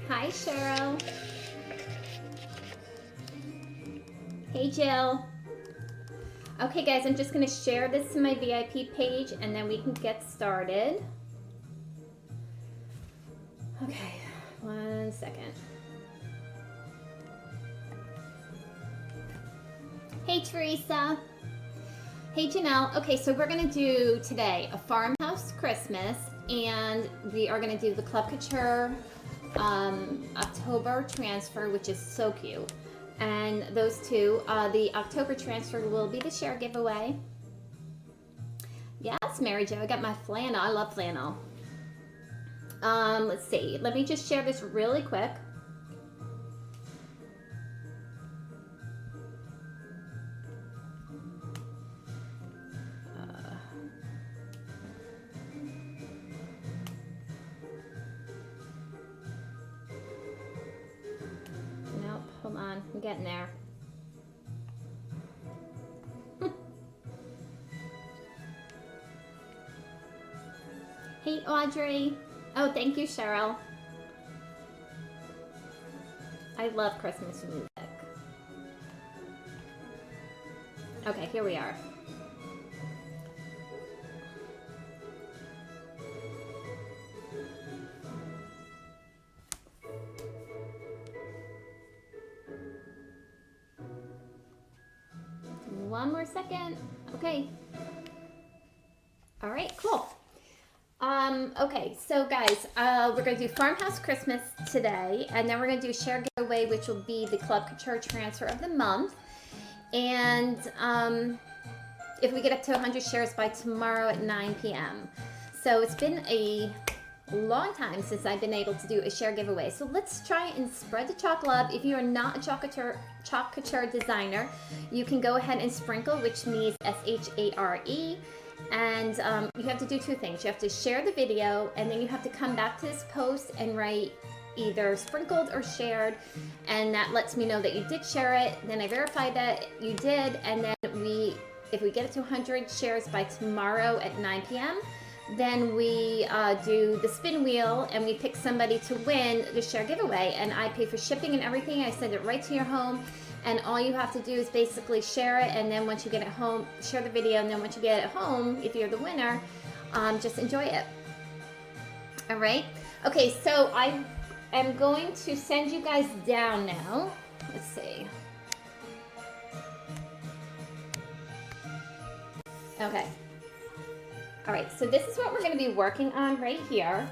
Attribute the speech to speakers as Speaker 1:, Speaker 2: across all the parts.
Speaker 1: Hi, Cheryl. Hey, Jill. Okay, guys, I'm just going to share this to my VIP page, and then we can get started. Okay, 1 second. Hey, Teresa. Hey, Janelle. Okay, so we're going to do today a farmhouse Christmas, and we are going to do the Club Couture October transfer, which is so cute. And those two, the October transfer will be the share giveaway. Yes, Mary Jo, I got my flannel. I love flannel. Let's see. Let me just share this really quick. Nope, hold on. I'm getting there. Hey, Audrey. Oh, thank you, Cheryl. I love Christmas music. Okay, here we are. One more second. Okay. All right, cool. Okay, so guys, we're going to do Farmhouse Christmas today, and then we're going to do Share Giveaway, which will be the Club Couture Transfer of the month. And if we get up to 100 shares by tomorrow at 9 p.m. So it's been a long time since I've been able to do a Share Giveaway. So let's try and spread the chalk love. If you are not a chalk couture designer, you can go ahead and sprinkle, which means S-H-A-R-E. And you have to do two things. You have to share the video, and then you have to come back to this post and write either sprinkled or shared, and that lets me know that you did share it. Then I verify that you did, and then if we get it to 100 shares by tomorrow at 9 p.m., then we do the spin wheel, and we pick somebody to win the share giveaway, and I pay for shipping and everything. I send it right to your home. And all you have to do is basically share it, and then once you get it home, share the video, and then once you get it home, if you're the winner, just enjoy it. All right? Okay, so I am going to send you guys down now. Let's see. Okay. All right, so this is what we're going to be working on right here.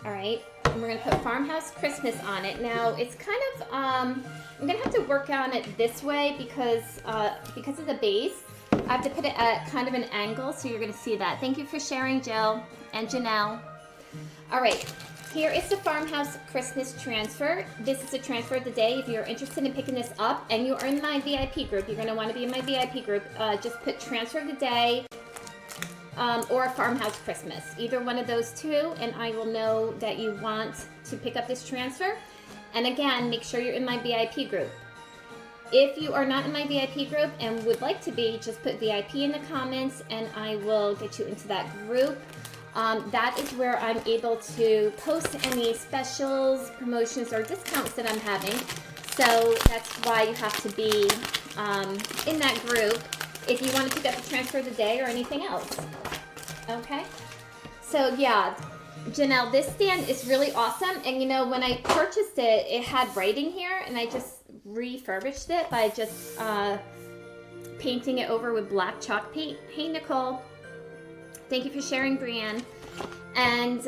Speaker 1: All right, and we're going to put Farmhouse Christmas on it. Now, it's kind of, I'm going to have to work on it this way because of the base. I have to put it at kind of an angle, so you're going to see that. Thank you for sharing, Jill and Janelle. All right, here is the Farmhouse Christmas transfer. This is the transfer of the day. If you're interested in picking this up and you are in my VIP group, you're going to want to be in my VIP group, just put transfer of the day. Or a Farmhouse Christmas, either one of those two, and I will know that you want to pick up this transfer. And again, make sure you're in my VIP group. If you are not in my VIP group and would like to be, just put VIP in the comments and I will get you into that group. That is where I'm able to post any specials, promotions, or discounts that I'm having. So that's why you have to be in that group if you want to pick up the transfer of the day or anything else. Okay, so yeah, Janelle, this stand is really awesome. And you know, when I purchased it, it had writing here, and I just refurbished it by just painting it over with black chalk paint. Hey, Nicole. Thank you for sharing, Brienne. And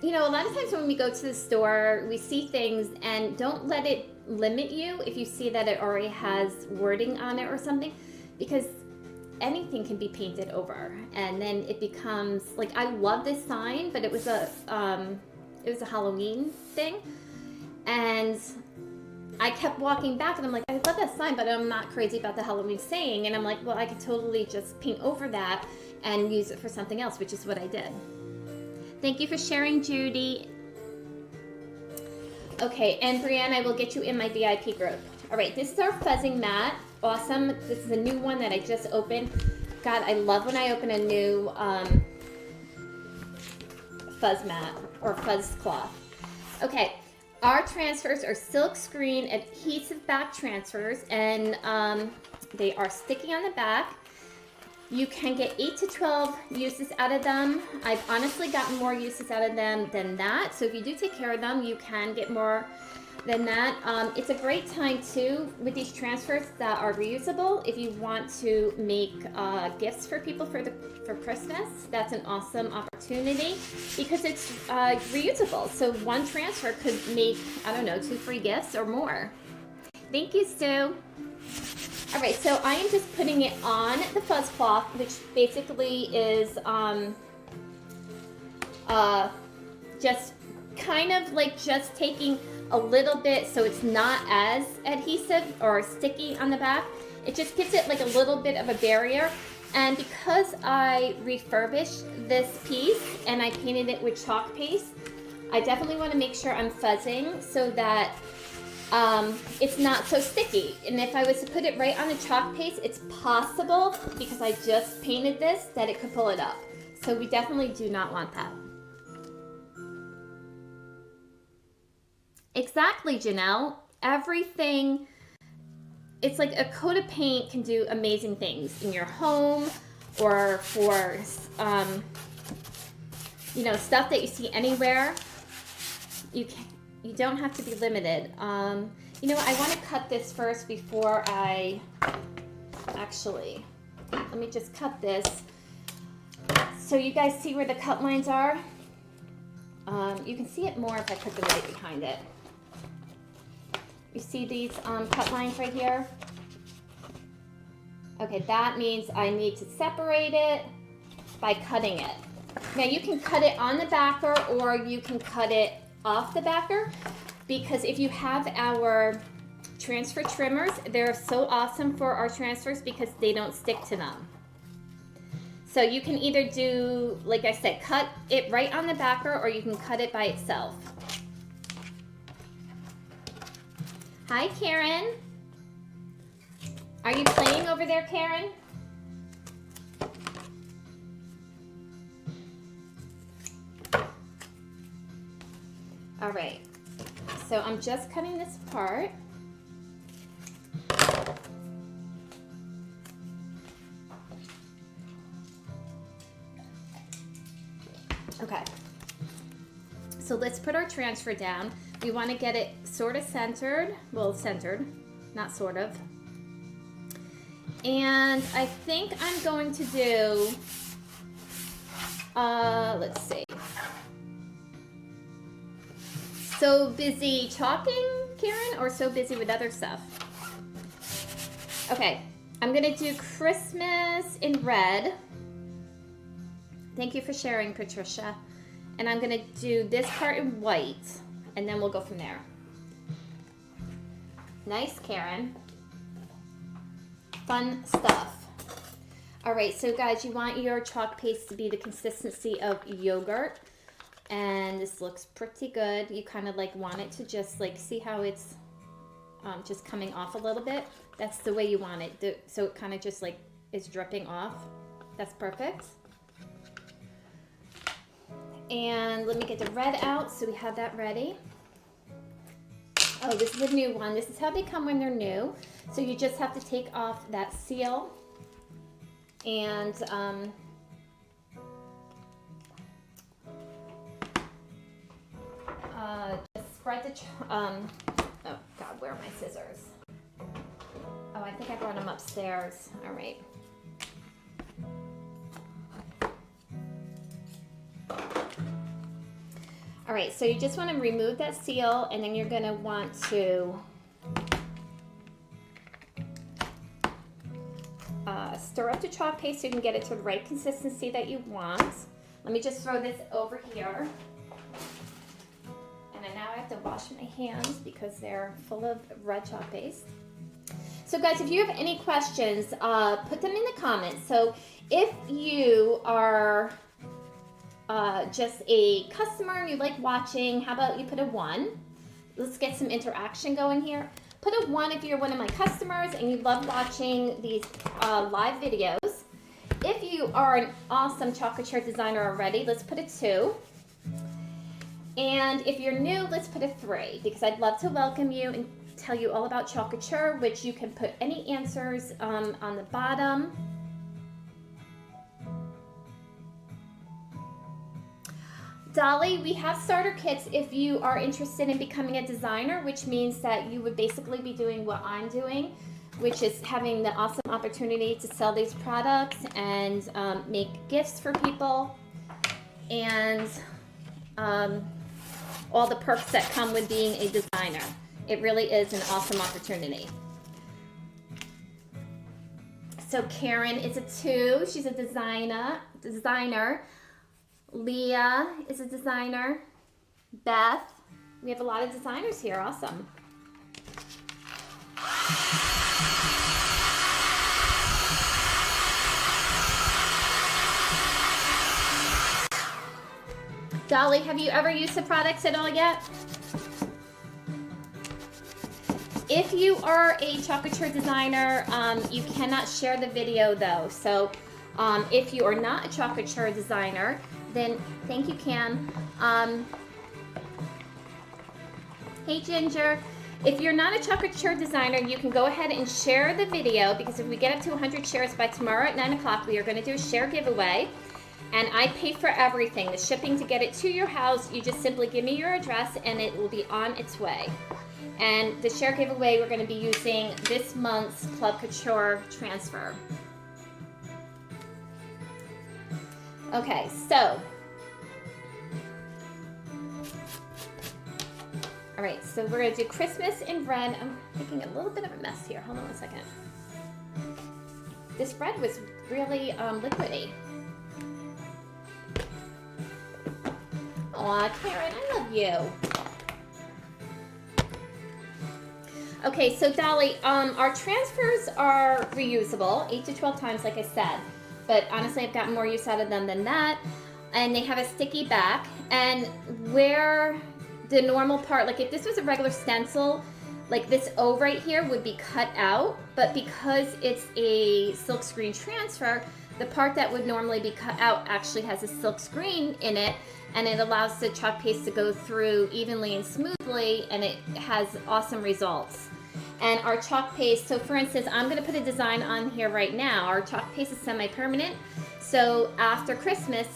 Speaker 1: you know, a lot of times when we go to the store, we see things, and don't let it limit you if you see that it already has wording on it or something, because anything can be painted over, and then it becomes like, I love this sign, but it was a Halloween thing, and I kept walking back, and I'm like, I love that sign, but I'm not crazy about the Halloween saying, and I'm like, well, I could totally just paint over that and use it for something else, which is what I did. Thank you for sharing, Judy. Okay, and Brienne, I will get you in my VIP group. All right, this is our fuzzing mat. Awesome. This is a new one that I just opened. God, I love when I open a new fuzz mat or fuzz cloth. Okay, our transfers are silk screen adhesive back transfers, and they are sticky on the back. You can get 8 to 12 uses out of them. I've honestly gotten more uses out of them than that. So if you do take care of them, you can get more than that. It's a great time too with these transfers that are reusable. If you want to make gifts for people for Christmas, that's an awesome opportunity because it's reusable. So one transfer could make, I don't know, 2 free gifts or more. Thank you, Stu. All right, so I am just putting it on the fuzz cloth, which basically is just kind of like just taking a little bit so it's not as adhesive or sticky on the back. It just gives it like a little bit of a barrier. And because I refurbished this piece and I painted it with chalk paste, I definitely want to make sure I'm fuzzing so that it's not so sticky. And if I was to put it right on the chalk paste, it's possible, because I just painted this, that it could pull it up. So we definitely do not want that. Exactly, Janelle. Everything, it's like a coat of paint can do amazing things in your home or for, you know, stuff that you see anywhere. You don't have to be limited. You know what, I want to cut this first before I, actually, let me just cut this. So you guys see where the cut lines are? You can see it more if I put the light behind it. You see these cut lines right here? Okay, that means I need to separate it by cutting it. Now you can cut it on the backer or you can cut it off the backer, because if you have our transfer trimmers, they're so awesome for our transfers because they don't stick to them. So you can either do, like I said, cut it right on the backer, or you can cut it by itself. Hi, Karen. Are you playing over there, Karen? All right, so I'm just cutting this apart. Okay, so let's put our transfer down. We want to get it sort of centered, well, centered, not sort of. And I think I'm going to do, let's see. So busy talking, Karen, or so busy with other stuff? Okay, I'm gonna do Christmas in red. Thank you for sharing, Patricia. And I'm gonna do this part in white, and then we'll go from there. Nice, Karen. Fun stuff. All right, so guys, you want your chalk paste to be the consistency of yogurt. And this looks pretty good. You kind of like want it to just like, see how it's just coming off a little bit? That's the way you want it. So it kind of just like is dripping off. That's perfect. And let me get the red out so we have that ready. Oh, this is a new one. This is how they come when they're new. So you just have to take off that seal and just spread the, oh God, where are my scissors? Oh, I think I brought them upstairs. All right. All right, so you just want to remove that seal, and then you're going to want to stir up the chalk paste so you can get it to the right consistency that you want. Let me just throw this over here. And now I have to wash my hands because they're full of red chalk paste. So guys, if you have any questions, put them in the comments. So if you are just a customer and you like watching, how about you put a 1? Let's get some interaction going here. Put a 1 if you're one of my customers and you love watching these live videos. If you are an awesome chocolate chart designer already, let's put a 2. And if you're new, let's put a 3 because I'd love to welcome you and tell you all about chocolate couture, which you can put any answers on the bottom. Dolly, we have starter kits if you are interested in becoming a designer, which means that you would basically be doing what I'm doing, which is having the awesome opportunity to sell these products and make gifts for people, and all the perks that come with being a designer. It really is an awesome opportunity. So Karen is a 2. She's a designer. Leah is a designer. Beth. We have a lot of designers here. Awesome. Dolly, have you ever used the products at all yet? If you are a chocolate couture designer, you cannot share the video though. So if you are not a chocolate couture designer, then thank you, Cam. Hey, Ginger. If you're not a chocolate couture designer, you can go ahead and share the video, because if we get up to 100 shares by tomorrow at 9 o'clock, we are going to do a share giveaway. And I pay for everything, the shipping to get it to your house. You just simply give me your address and it will be on its way. And the share giveaway, we're going to be using this month's Club Couture transfer. Okay, so. All right, so we're going to do Christmas in red. I'm making a little bit of a mess here. Hold on 1 second. This red was really liquidy. Aw, Karen, I love you. Okay, so Dolly, our transfers are reusable 8 to 12 times, like I said. But honestly, I've gotten more use out of them than that. And they have a sticky back. And where the normal part, like if this was a regular stencil, like this O right here would be cut out. But because it's a silkscreen transfer, the part that would normally be cut out actually has a silk screen in it. And it allows the chalk paste to go through evenly and smoothly, and it has awesome results. And our chalk paste, so for instance, I'm going to put a design on here right now. Our chalk paste is semi-permanent, so after Christmas,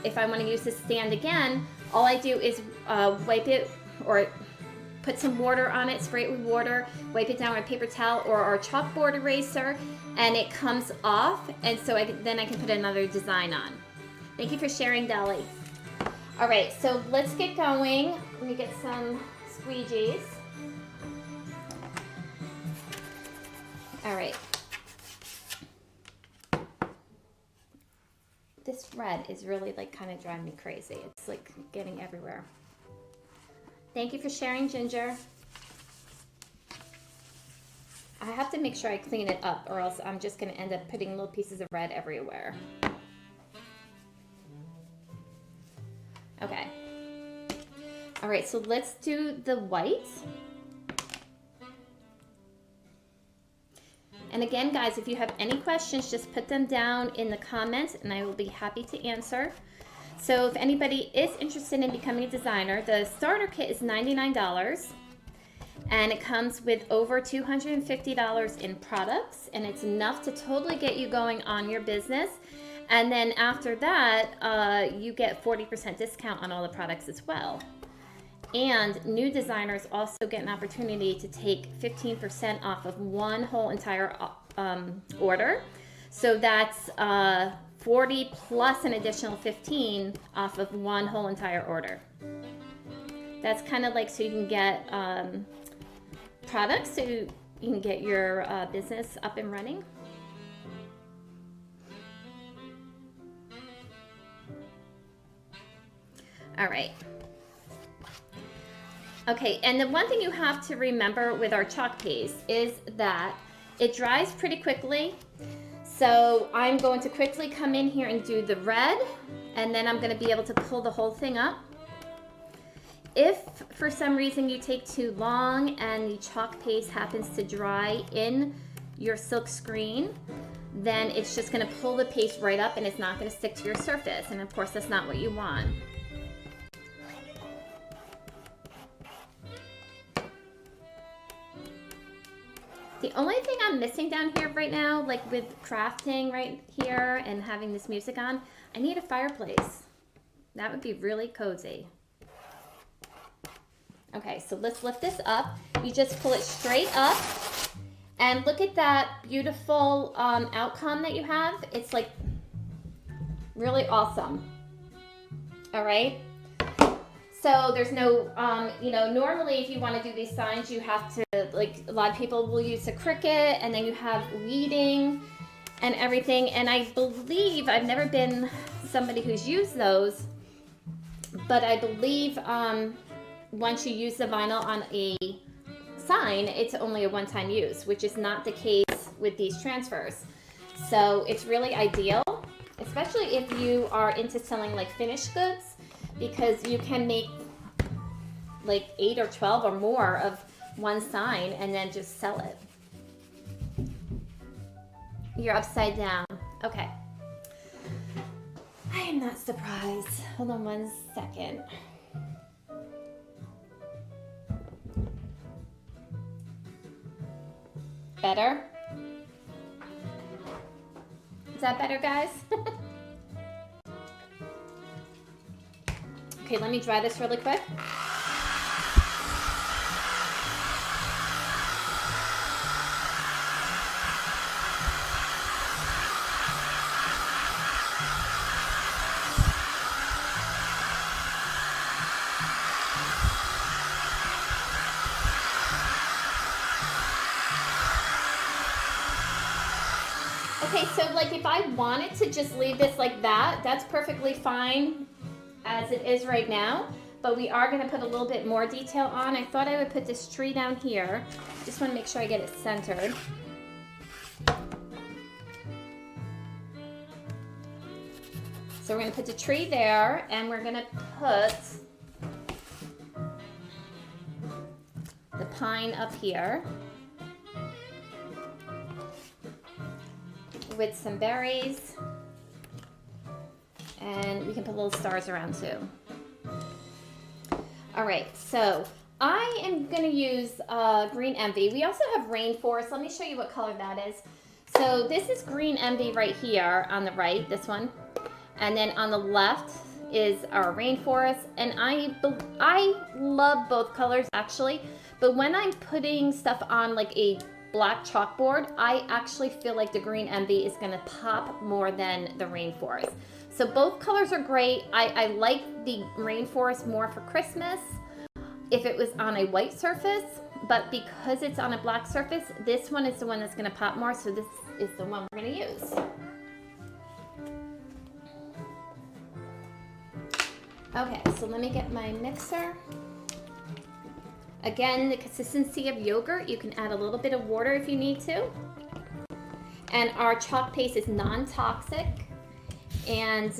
Speaker 1: if I want to use this stand again, all I do is wipe it or put some water on it, spray it with water, wipe it down with a paper towel or our chalkboard eraser, and it comes off, and so then I can put another design on. Thank you for sharing, Dolly. All right, so let's get going. Let me get some squeegees. All right. This red is really like kind of driving me crazy. It's like getting everywhere. Thank you for sharing, Ginger. I have to make sure I clean it up, or else I'm just going to end up putting little pieces of red everywhere. Okay. All right, so let's do the white. And again, guys, if you have any questions, just put them down in the comments and I will be happy to answer. So if anybody is interested in becoming a designer, the starter kit is $99 and it comes with over $250 in products, and it's enough to totally get you going on your business. And then after that, you get 40% discount on all the products as well. And new designers also get an opportunity to take 15% off of one whole entire order. So that's 40 plus an additional 15 off of one whole entire order. That's kind of like so you can get products so you can get your business up and running. All right. Okay, and the one thing you have to remember with our chalk paste is that it dries pretty quickly. So I'm going to quickly come in here and do the red, and then I'm going to be able to pull the whole thing up. If for some reason you take too long and the chalk paste happens to dry in your silk screen, then it's just going to pull the paste right up and it's not going to stick to your surface. And of course, that's not what you want. The only thing I'm missing down here right now, like with crafting right here and having this music on, I need a fireplace. That would be really cozy. Okay, so let's lift this up. You just pull it straight up and look at that beautiful outcome that you have. It's like really awesome. All right. So there's no, you know, normally if you want to do these signs, you have to, like, a lot of people will use a Cricut, and then you have weeding and everything. And I believe, I've never been somebody who's used those, but I believe once you use the vinyl on a sign, it's only a one-time use, which is not the case with these transfers. So it's really ideal, especially if you are into selling like finished goods, because you can make like 8 or 12 or more of one sign and then just sell it. You're upside down. Okay. I am not surprised. Hold on one second. Better? Is that better, guys? Okay, let me dry this really quick. Okay, so like if I wanted to just leave this like that, that's perfectly fine as it is right now, but we are going to put a little bit more detail on. I thought I would put this tree down here. Just want to make sure I get it centered. So we're going to put the tree there, and we're going to put the pine up here with some berries. And we can put little stars around too. All right, so I am gonna use Green Envy. We also have Rainforest. Let me show you what color that is. So this is Green Envy right here on the right, this one. And then on the left is our Rainforest. And I love both colors actually, but when I'm putting stuff on like a black chalkboard, I actually feel like the Green Envy is gonna pop more than the Rainforest. So both colors are great. I like the Rainforest more for Christmas if it was on a white surface, but because it's on a black surface, this one is the one that's gonna pop more, so this is the one we're gonna use. Okay, so let me get my mixer. Again, the consistency of yogurt, you can add a little bit of water if you need to. And our chalk paste is non-toxic. And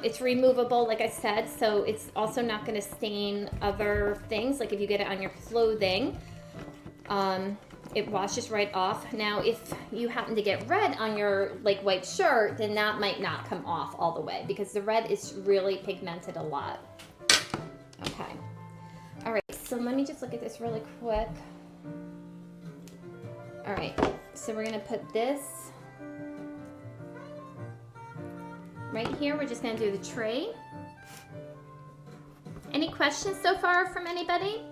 Speaker 1: it's removable, like I said, so it's also not going to stain other things. Like if you get it on your clothing, it washes right off. Now, if you happen to get red on your like white shirt, then that might not come off all the way because the red is really pigmented a lot. Okay. All right, so let me just look at this really quick. All right, so we're gonna put this right here. We're just gonna do the tray. Any questions so far from anybody?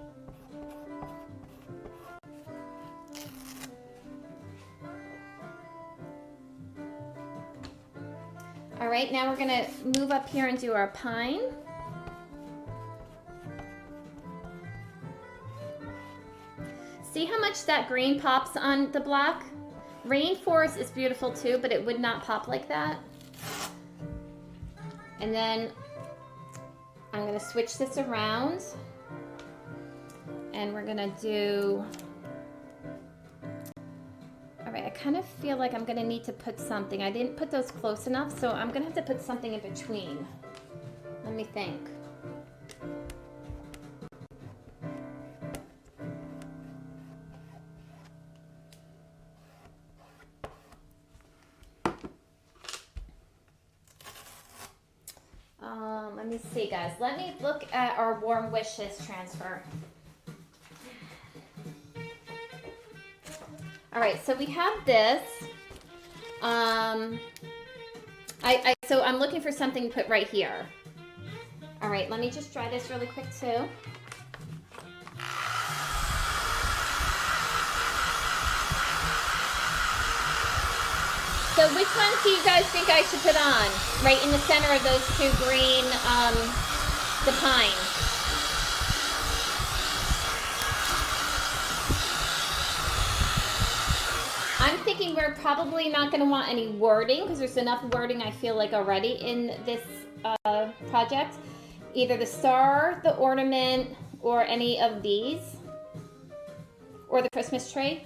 Speaker 1: All right, now we're gonna move up here and do our pine. See how much that green pops on the black? Rainforest is beautiful too, but it would not pop like that. And then I'm gonna switch this around and we're gonna do, all right, I kind of feel like I'm gonna need to put something. I didn't put those close enough, so I'm gonna have to put something in between. Let me think. Let me see, guys. Let me look at our warm wishes transfer. All right, so we have this. So I'm looking for something to put right here. All right, let me just dry this really quick too. So which ones do you guys think I should put on? Right in the center of those two green, the pine. I'm thinking we're probably not going to want any wording because there's enough wording I feel like already in this project. Either the star, the ornament, or any of these. Or the Christmas tree.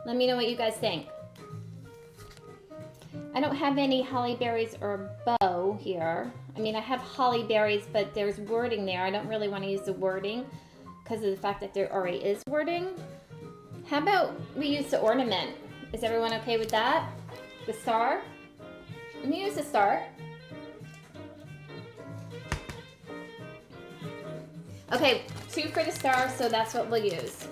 Speaker 1: Let me know what you guys think. I don't have any holly berries or bow here. I mean, I have holly berries, but there's wording there. I don't really want to use the wording because of the fact that there already is wording. How about we use the ornament? Is everyone okay with that? The star? Let me use the star. Okay, 2 for the star, so that's what we'll use.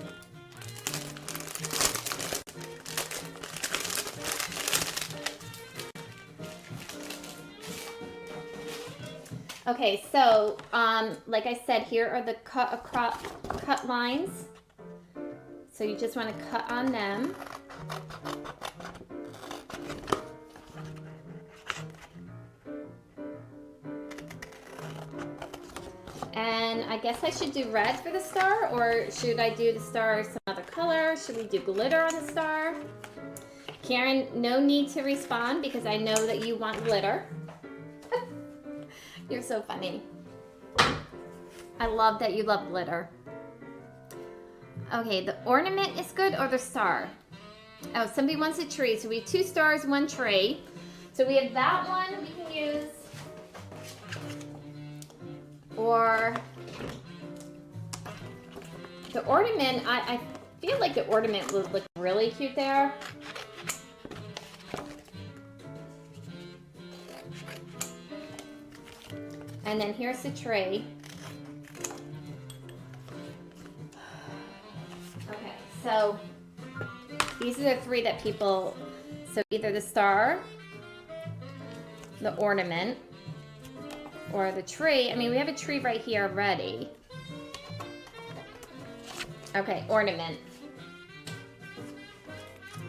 Speaker 1: Okay, so like I said, here are the cut lines. So you just want to cut on them. And I guess I should do red for the star, or should I do the star some other color? Should we do glitter on the star? Karen, no need to respond because I know that you want glitter. You're so funny. I love that you love glitter. Okay, the ornament is good or the star? Oh, somebody wants a tree. So we have 2 stars, 1 tree. So we have that one we can use. Or the ornament, I feel like the ornament would look really cute there. And then here's the tree. Okay, so these are the 3 that people, so either the star, the ornament, or the tree. I mean, we have a tree right here already. Okay, ornament.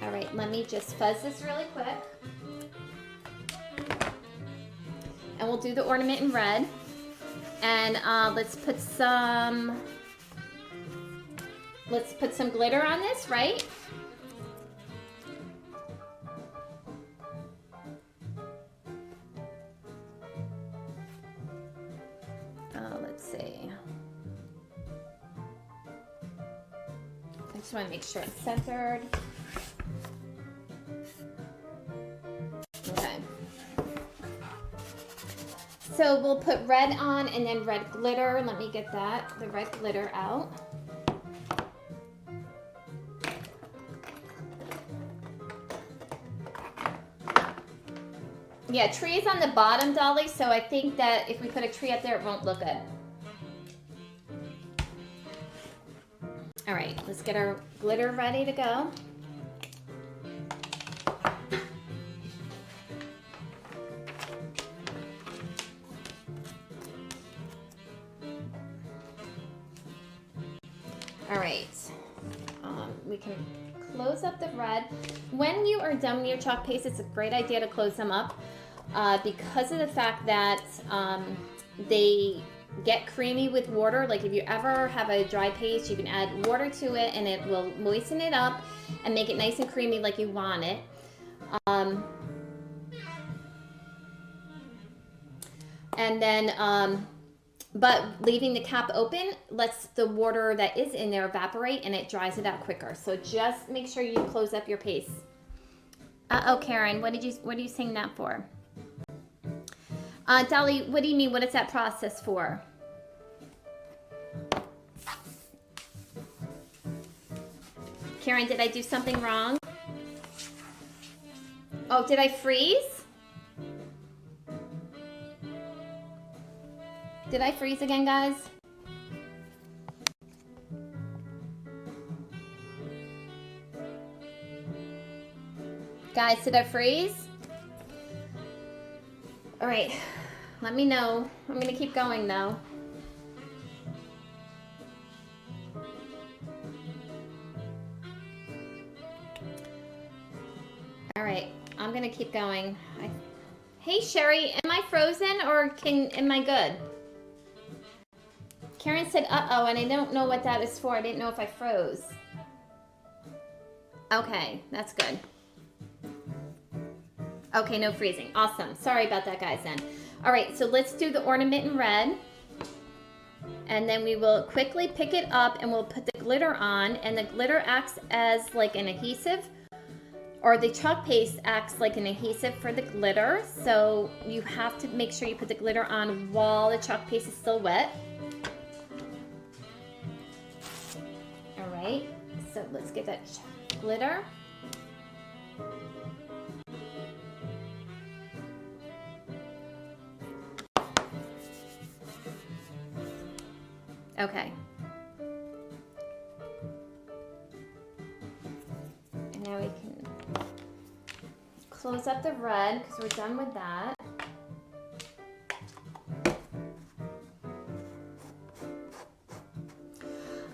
Speaker 1: All right, let me just fuzz this really quick. And we'll do the ornament in red. And let's put some glitter on this, right? Let's see. I just want to make sure it's centered. Okay. So we'll put red on and then red glitter. Let me get the red glitter out. Yeah, tree is on the bottom, Dolly, so I think that if we put a tree up there, it won't look good. All right, let's get our glitter ready to go. All right, we can close up the red. When you are done with your chalk paste, it's a great idea to close them up because of the fact that they get creamy with water. Like if you ever have a dry paste, you can add water to it and it will moisten it up and make it nice and creamy like you want it. And then, but leaving the cap open lets the water that is in there evaporate and it dries it out quicker. So just make sure you close up your paste. Uh-oh, Karen, what are you saying that for? Dolly, what do you mean? What is that process for? Karen, did I do something wrong? Oh, did I freeze? Did I freeze again, guys? Guys, did I freeze? All right, let me know. I'm gonna keep going though. All right, I'm gonna keep going. Hey Sherry, am I frozen or am I good? Karen said, uh-oh, and I don't know what that is for. I didn't know if I froze. Okay, that's good. Okay, no freezing. Awesome. Sorry about that, guys, then. All right, so let's do the ornament in red. And then we will quickly pick it up and we'll put the glitter on. And the glitter acts as like an adhesive, or the chalk paste acts like an adhesive for the glitter. So you have to make sure you put the glitter on while the chalk paste is still wet. All right, so let's get that glitter. Okay. And now we can close up the red because we're done with that.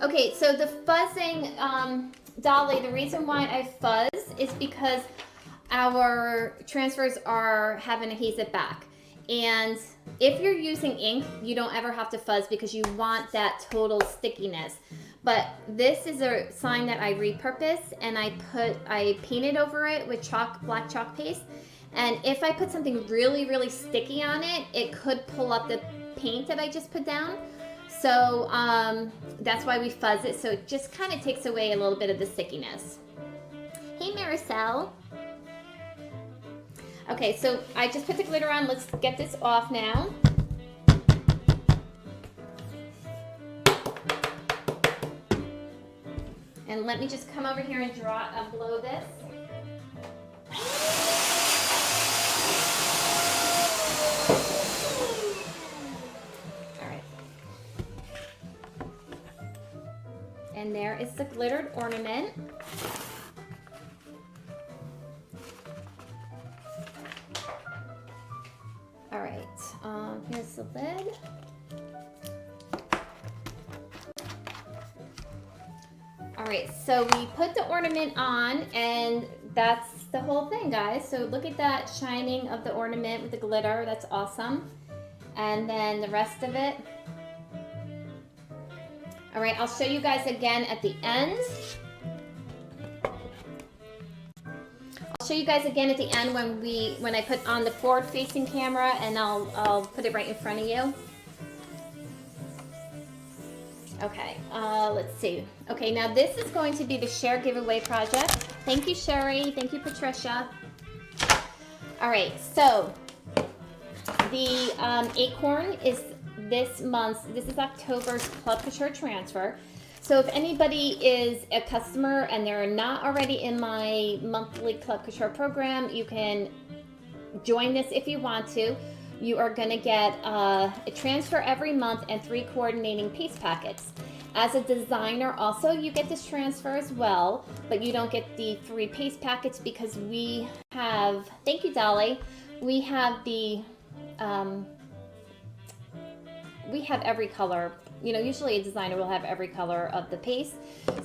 Speaker 1: Okay, so the fuzzing, Dolly, the reason why I fuzz is because our transfers have an adhesive back. And if you're using ink, you don't ever have to fuzz because you want that total stickiness. But this is a sign that I repurpose, and I painted over it with black chalk paste. And if I put something really, really sticky on it, it could pull up the paint that I just put down. So that's why we fuzz it. So it just kind of takes away a little bit of the stickiness. Hey, Maricel. Okay, so I just put the glitter on. Let's get this off now. And let me just come over here and blow this. All right. And there is the glittered ornament. All right, here's the lid. All right, so we put the ornament on, and that's the whole thing, guys. So look at that shining of the ornament with the glitter. That's awesome. And then the rest of it. All right, I'll show you guys again at the end. I'll show you guys again at the end when I put on the forward-facing camera, and I'll put it right in front of you. Okay, let's see. Okay, now this is going to be the share giveaway project. Thank you, Sherry. Thank you, Patricia. All right, so the acorn is this month's. This is October's Club Couture transfer. So if anybody is a customer and they're not already in my monthly Club Couture program, you can join this if you want to. You are going to get a transfer every month and 3 coordinating paste packets. As a designer also, you get this transfer as well, but you don't get the 3 paste packets because we have, thank you, Dolly, we have we have every color. You know, usually a designer will have every color of the paste.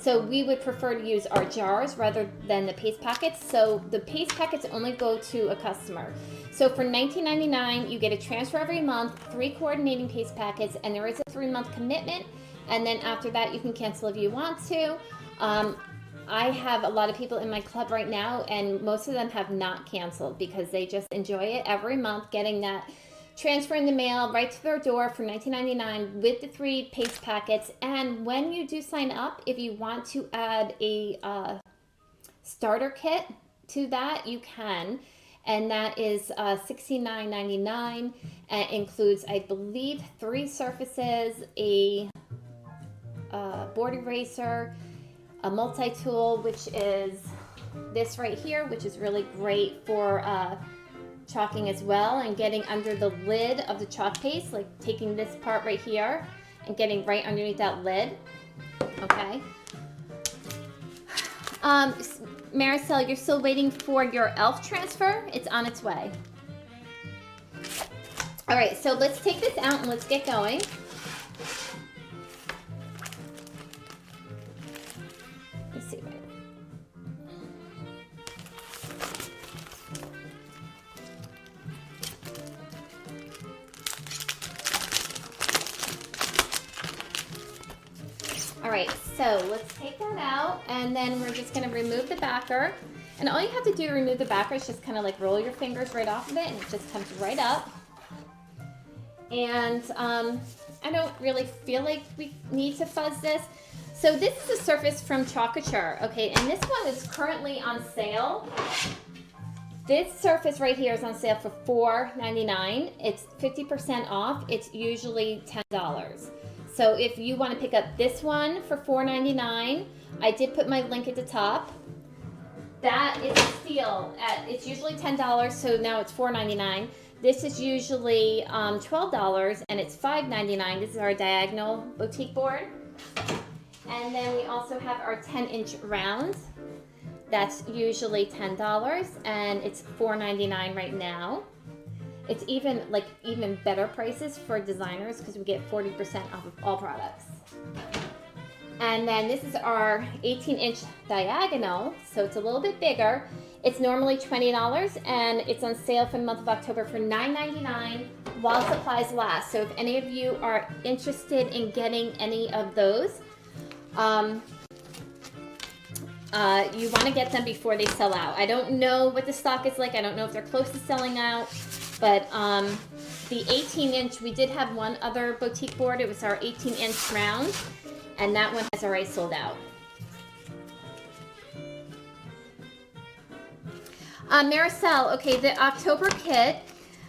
Speaker 1: So we would prefer to use our jars rather than the paste packets. So the paste packets only go to a customer. So for $19.99, you get a transfer every month, 3 coordinating paste packets, and there is a 3-month commitment. And then after that, you can cancel if you want to. I have a lot of people in my club right now, and most of them have not canceled because they just enjoy it every month, getting that transfer in the mail right to their door for $19.99 with the 3 paste packets. And when you do sign up, if you want to add a starter kit to that, you can. And that is $69.99. It includes, I believe, 3 surfaces, a board eraser, a multi-tool, which is this right here, which is really great for chalking as well, and getting under the lid of the chalk paste, like taking this part right here and getting right underneath that lid. Okay. Maricel, you're still waiting for your elf transfer? It's on its way. All right, so let's take this out and let's get going. Let's see. All right, so let's take that out, and then we're just gonna remove the backer. And all you have to do to remove the backer is just kind of like roll your fingers right off of it, and it just comes right up. And I don't really feel like we need to fuzz this. So this is a surface from Chalkature, okay, and this one is currently on sale. This surface right here is on sale for $4.99. It's 50% off. It's usually $10. So if you want to pick up this one for $4.99, I did put my link at the top. That is a steal. It's usually $10, so now it's $4.99. This is usually $12, and it's $5.99. This is our diagonal boutique board. And then we also have our 10-inch round. That's usually $10, and it's $4.99 right now. It's even better prices for designers because we get 40% off of all products. And then this is our 18-inch diagonal, so it's a little bit bigger. It's normally $20, and it's on sale for the month of October for $9.99 while supplies last. So if any of you are interested in getting any of those, you want to get them before they sell out. I don't know what the stock is like. I don't know if they're close to selling out, but the 18-inch, we did have one other boutique board. It was our 18-inch round, and that one has already sold out. Maricel, okay, the October kit,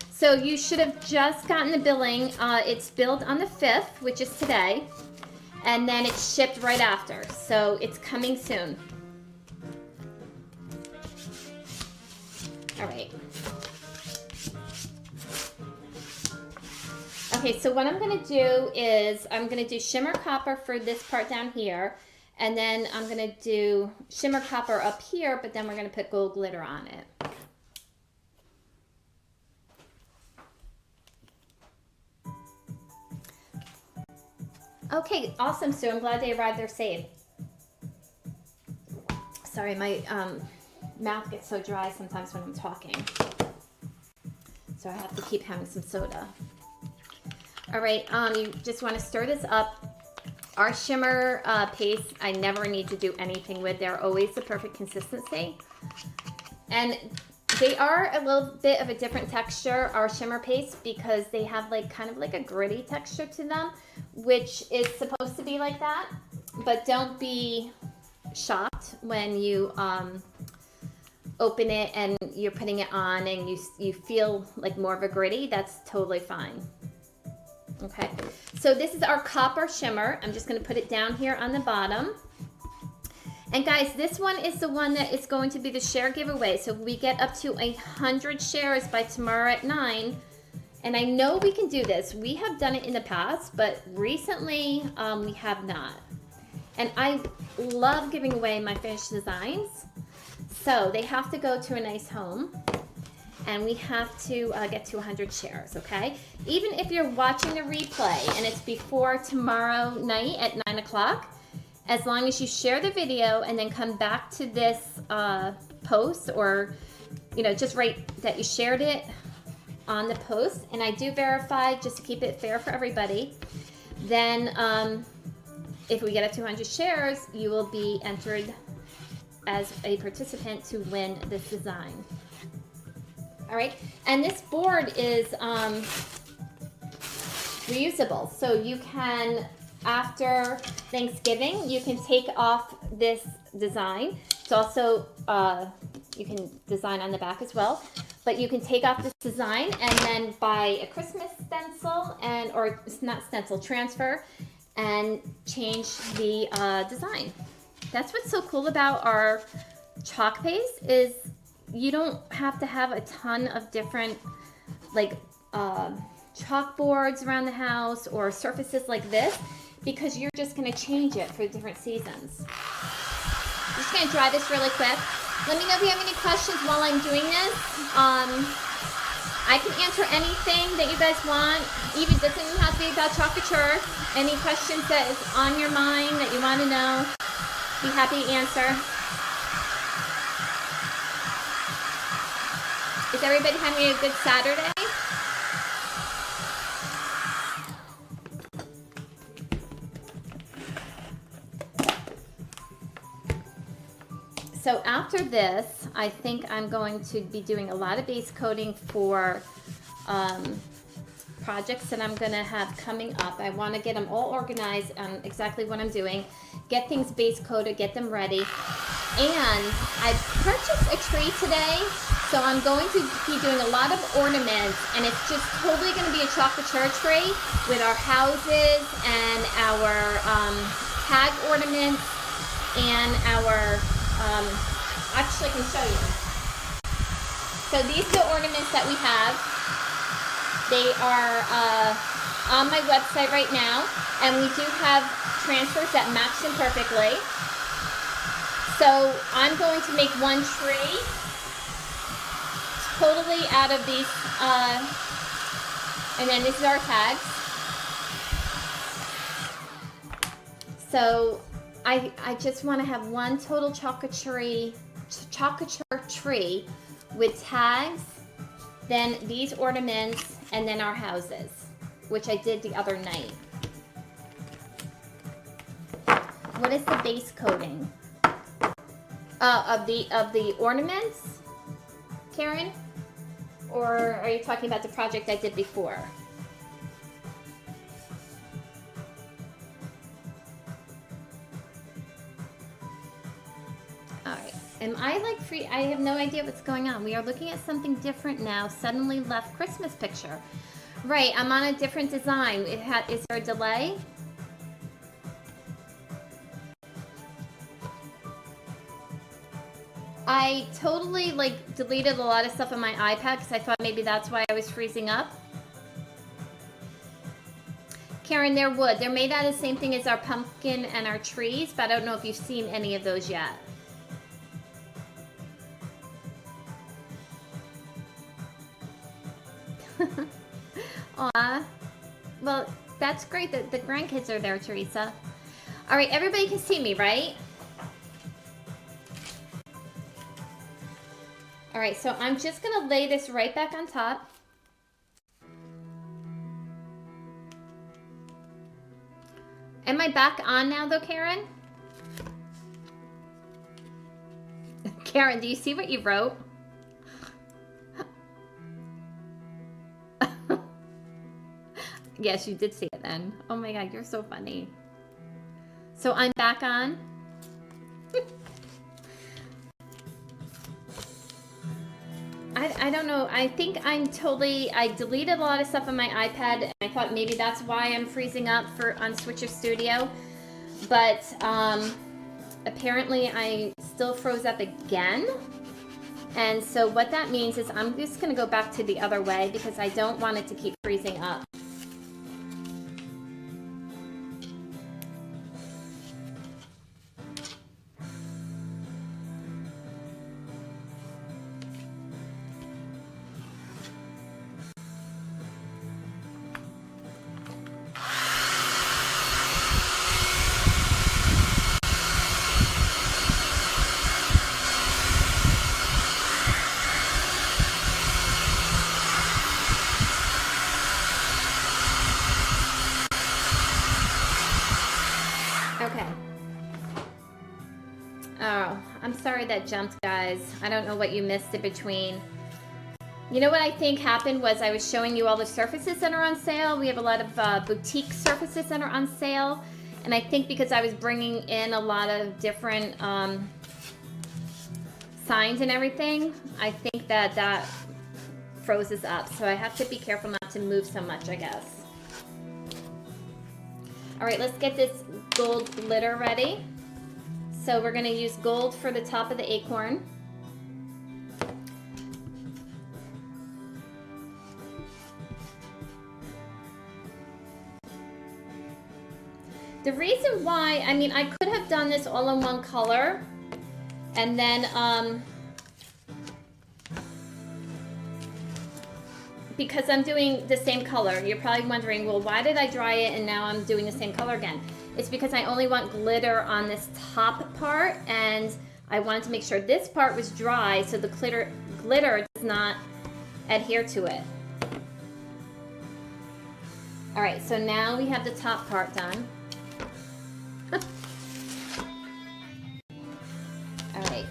Speaker 1: so you should have just gotten the billing. It's billed on the 5th, which is today, and then it's shipped right after, so it's coming soon. All right. Okay, so what I'm going to do is I'm going to do shimmer copper for this part down here, and then I'm going to do shimmer copper up here, but then we're going to put gold glitter on it. Okay, awesome, Sue. I'm glad they arrived there safe. Sorry, my mouth gets so dry sometimes when I'm talking. So I have to keep having some soda. All right, you just want to stir this up. Our shimmer paste, I never need to do anything with. They're always the perfect consistency. And they are a little bit of a different texture, our shimmer paste, because they have kind of like a gritty texture to them, which is supposed to be like that. But don't be shocked when you open it and you're putting it on and you feel like more of a gritty. That's totally fine. Okay, so this is our copper shimmer. I'm just going to put it down here on the bottom. And guys, this one is the one that is going to be the share giveaway. So we get up to 100 shares by tomorrow at 9. And I know we can do this. We have done it in the past, but recently we have not. And I love giving away my finished designs. So they have to go to a nice home. And we have to get to 100 shares, okay? Even if you're watching the replay and it's before tomorrow night at 9 o'clock, as long as you share the video and then come back to this post, or just write that you shared it on the post, and I do verify just to keep it fair for everybody, then if we get up to 200 shares, you will be entered as a participant to win this design. All right, and this board is reusable, so you can, after Thanksgiving, you can take off this design. It's also, you can design on the back as well, but you can take off this design and then buy a Christmas stencil, or not stencil, transfer, and change the design. That's what's so cool about our chalk paste, is you don't have to have a ton of different chalkboards around the house or surfaces like this, because you're just going to change it for different seasons. I'm just going to dry this really quick. Let me know if you have any questions while I'm doing this. I can answer anything that you guys want. Even doesn't even have to be about chocolate church. Any questions that is on your mind that you want to know, be happy to answer. Is everybody having a good Saturday? So after this, I think I'm going to be doing a lot of base coating for projects that I'm going to have coming up. I want to get them all organized on exactly what I'm doing, get things base coated, get them ready. And I purchased a tree today, so I'm going to be doing a lot of ornaments, and it's just totally going to be a chocolate church tree with our houses and our tag ornaments and our actually I can show you. So these are the ornaments that we have. They are on my website right now, and we do have transfers that match them perfectly. So I'm going to make one tree totally out of these, and then this is our tags. So I just want to have one total chocolate church tree with tags, then these ornaments, and then our houses, which I did the other night. What is the base coating of the ornaments, Karen? Or are you talking about the project I did before? Am I like free? I have no idea what's going on. We are looking at something different now. Suddenly left Christmas picture. Right, I'm on a different design. Is there a delay? I totally like deleted a lot of stuff on my iPad because I thought maybe that's why I was freezing up. Karen, they're wood. They're made out of the same thing as our pumpkin and our trees, but I don't know if you've seen any of those yet. Aw, well, that's great that the grandkids are there, Teresa. All right, everybody can see me, right? All right, so I'm just gonna lay this right back on top. Am I back on now though, Karen? Karen, do you see what you wrote? Yes, you did see it then. Oh my God, you're so funny. So I'm back on. I don't know. I think I deleted a lot of stuff on my iPad, and I thought maybe that's why I'm freezing up on Switcher Studio. But apparently I still froze up again. And so what that means is I'm just going to go back to the other way because I don't want it to keep freezing up. Sorry that jumped, guys. I don't know what you missed in between. You know what I think happened was I was showing you all the surfaces that are on sale. We have a lot of boutique surfaces that are on sale. And I think because I was bringing in a lot of different signs and everything, I think that froze us up. So I have to be careful not to move so much, I guess. All right, let's get this gold glitter ready. So we're going to use gold for the top of the acorn. The reason why, I mean, I could have done this all in one color, And then, because I'm doing the same color, you're probably wondering, well, why did I dry it and now I'm doing the same color again? It's because I only want glitter on this top part, and I wanted to make sure this part was dry so the glitter does not adhere to it. All right, so now we have the top part done. All right.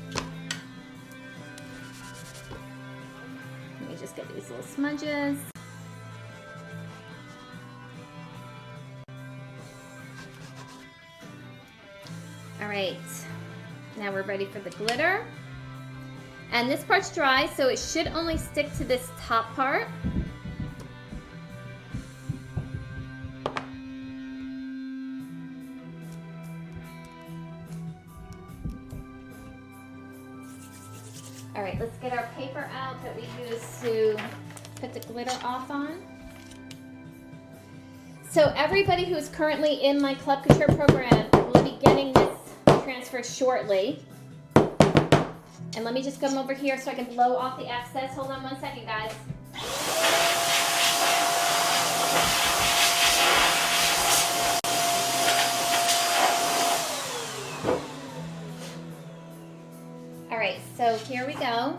Speaker 1: Let me just get these little smudges. All right, now we're ready for the glitter. And this part's dry, so it should only stick to this top part. All right, let's get our paper out that we use to put the glitter off on. So everybody who is currently in my Club Couture program will be getting this transfer shortly. And let me just come over here so I can blow off the excess. Hold on 1 second, guys. All right, so here we go.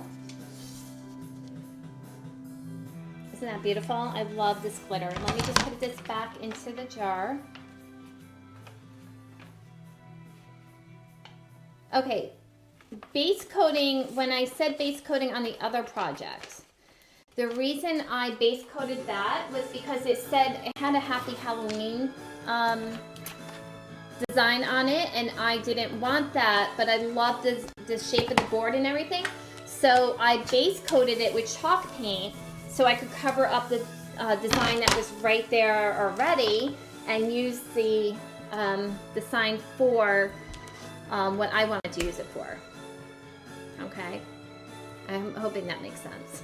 Speaker 1: Isn't that beautiful? I love this glitter. Let me just put this back into the jar. Okay, base coating, when I said base coating on the other project, the reason I base coated that was because it said it had a Happy Halloween design on it, and I didn't want that, but I loved the shape of the board and everything. So I base coated it with chalk paint so I could cover up the design that was right there already and use the sign for what I wanted to use it for. Okay, I'm hoping that makes sense.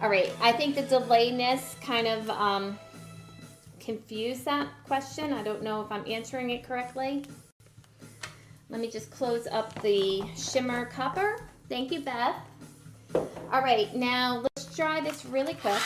Speaker 1: All right, I think the delayedness kind of confused that question. I don't know if I'm answering it correctly. Let me just close up the shimmer copper. Thank you, Beth. All right, now let's dry this really quick.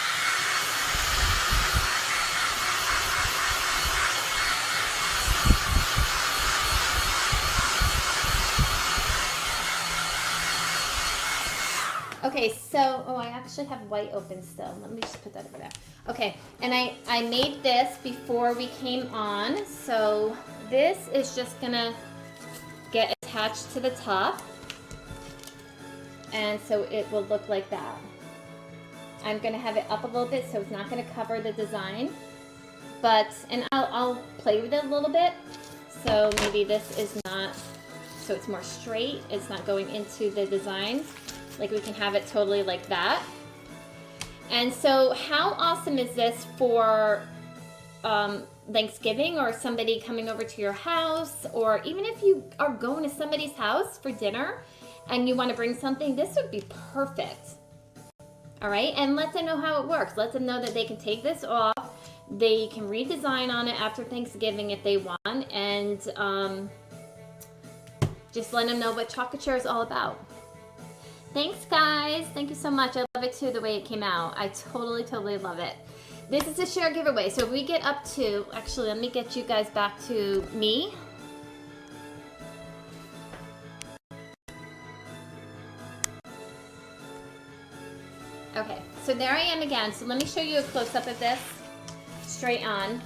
Speaker 1: Okay, so, oh, I actually have white open still. Let me just put that over there. Okay, and I made this before we came on, so this is just gonna get attached to the top, and so it will look like that. I'm gonna have it up a little bit so it's not gonna cover the design, but, and I'll play with it a little bit, so maybe this is not, so it's more straight, it's not going into the design. Like we can have it totally like that. And so how awesome is this for Thanksgiving or somebody coming over to your house, or even if you are going to somebody's house for dinner and you want to bring something, this would be perfect. All right, and let them know how it works. Let them know that they can take this off. They can redesign on it after Thanksgiving if they want, and just let them know what Chalk Couture is all about. Thanks, guys. Thank you so much. I love it too, the way it came out. I totally, totally love it. This is a share giveaway. So if we get up to, actually, let me get you guys back to me. Okay, so there I am again. So let me show you a close-up of this, straight on.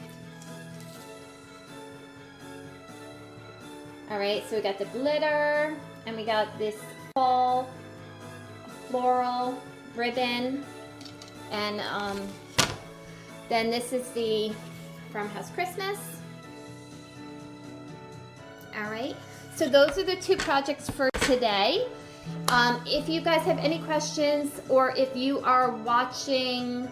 Speaker 1: All right, so we got the glitter, and we got this fall floral ribbon, and then this is the Farmhouse Christmas. All right, so those are the two projects for today. If you guys have any questions, or if you are watching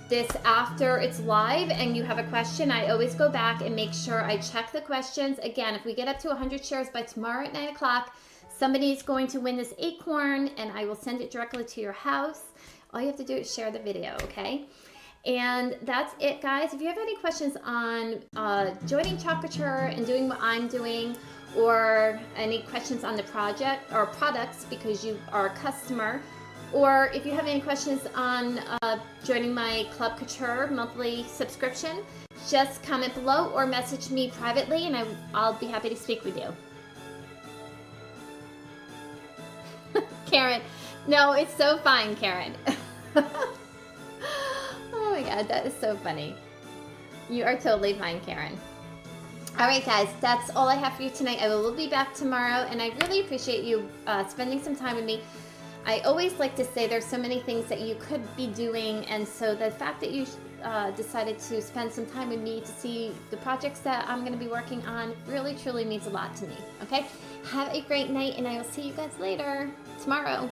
Speaker 1: this after it's live and you have a question, I always go back and make sure I check the questions. Again, if we get up to 100 shares by tomorrow at 9 o'clock, somebody is going to win this acorn, and I will send it directly to your house. All you have to do is share the video, okay? And that's it, guys. If you have any questions on joining Chalk Couture and doing what I'm doing, or any questions on the project or products because you are a customer, or if you have any questions on joining my Club Couture monthly subscription, just comment below or message me privately and I'll be happy to speak with you. Karen, no, it's so fine, Karen. Oh my God, that is so funny. You are totally fine, Karen. All right, guys, that's all I have for you tonight. I will be back tomorrow, and I really appreciate you spending some time with me. I always like to say there's so many things that you could be doing, and so the fact that you decided to spend some time with me to see the projects that I'm going to be working on really, truly means a lot to me, okay? Have a great night, and I will see you guys later tomorrow.